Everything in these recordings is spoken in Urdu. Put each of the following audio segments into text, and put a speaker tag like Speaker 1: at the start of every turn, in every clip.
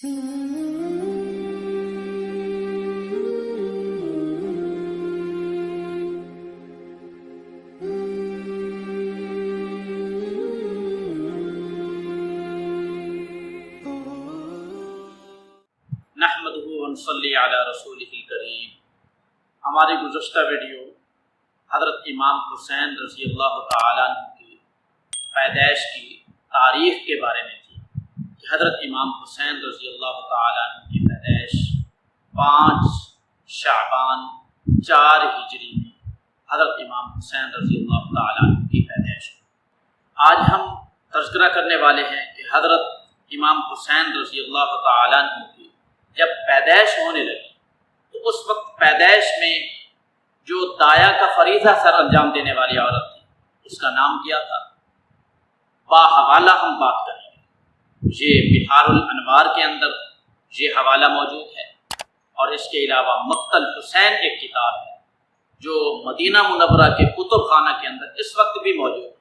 Speaker 1: نحمدہ ونصلی علی رسولہ الکریم۔ ہماری گزشتہ ویڈیو حضرت امام حسین رضی اللہ تعالیٰ عنہ کی پیدائش کی تاریخ کے بارے میں تھی کہ حضرت امام حسین رضی اللہ تعالیٰ عنہ کی پیدائش 5 شعبان 4 ہجری میں حضرت امام حسین رضی اللہ تعالیٰ عنہ کی پیدائش ہوئی۔ آج ہم تذکرہ کرنے والے ہیں کہ حضرت امام حسین رضی اللہ تعالیٰ عنہ کی جب پیدائش ہونے لگی تو اس وقت پیدائش میں جو دایا کا فریضہ سر انجام دینے والی عورت تھی اس کا نام کیا تھا؟ باحوالہ ہم بات کریں گے۔ یہ بحار الانوار کے اندر یہ حوالہ موجود ہے، اور اس کے علاوہ مقتل حسین ایک کتاب ہے جو مدینہ منورہ کے کتب خانہ کے اندر اس وقت بھی موجود ہے،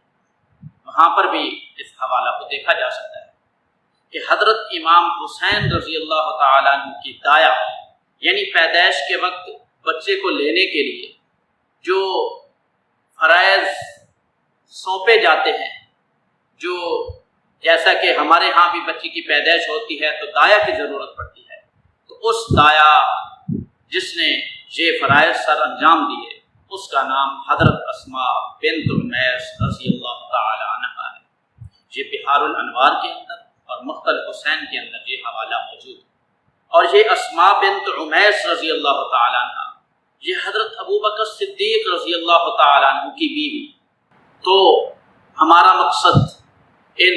Speaker 1: وہاں پر بھی اس حوالہ کو دیکھا جا سکتا ہے کہ حضرت امام حسین رضی اللہ تعالیٰ عنہ کی دایا یعنی پیدائش کے وقت بچے کو لینے کے لیے جو فرائض سونپے جاتے ہیں، جو جیسا کہ ہمارے ہاں بھی بچی کی پیدائش ہوتی ہے تو دایا کی ضرورت پڑتی ہے، تو اس دایا جس نے یہ فرائض سر انجام دیے اس کا نام حضرت اسماء بنت امیس رضی اللہ تعالیٰ عنہا ہے۔ یہ بحار الانوار کے اندر اور مقتل حسین کے اندر یہ حوالہ موجود ہے، اور یہ اسماء بنت امیس رضی اللہ تعالیٰ عنہ یہ حضرت ابوبکر صدیق رضی اللہ تعالیٰ عنہ کی بیوی۔ تو ہمارا مقصد ان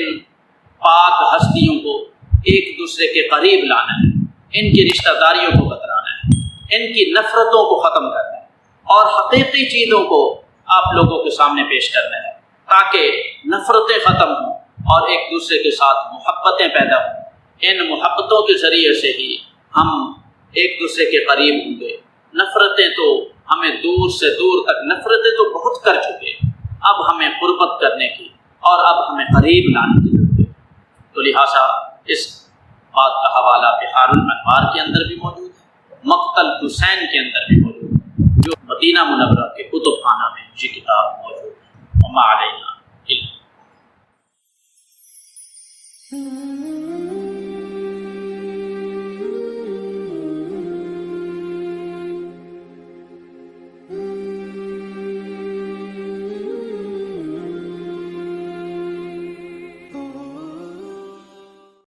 Speaker 1: پاک ہستیوں کو ایک دوسرے کے قریب لانا ہے، ان کی رشتہ داریوں کو بتلانا ہے، ان کی نفرتوں کو ختم کرنا ہے، اور حقیقی چیزوں کو آپ لوگوں کے سامنے پیش کرنا ہے تاکہ نفرتیں ختم ہوں اور ایک دوسرے کے ساتھ محبتیں پیدا ہوں۔ ان محبتوں کے ذریعے سے ہی ہم ایک دوسرے کے قریب ہوں گے۔ نفرتیں تو ہمیں دور سے دور تک، نفرتیں تو بہت کر چکے، اب ہمیں قربت کرنے کی اور اب ہمیں قریب لانے کی ضرورت ہے۔ تو لہٰذا اس بات کا حوالہ بحار الانوار کے اندر بھی موجود ہے، مقتل حسین کے اندر بھی موجود ہے، جو مدینہ منورہ کے کتب خانہ میں یہ کتاب موجود ہے۔ وما علینا الا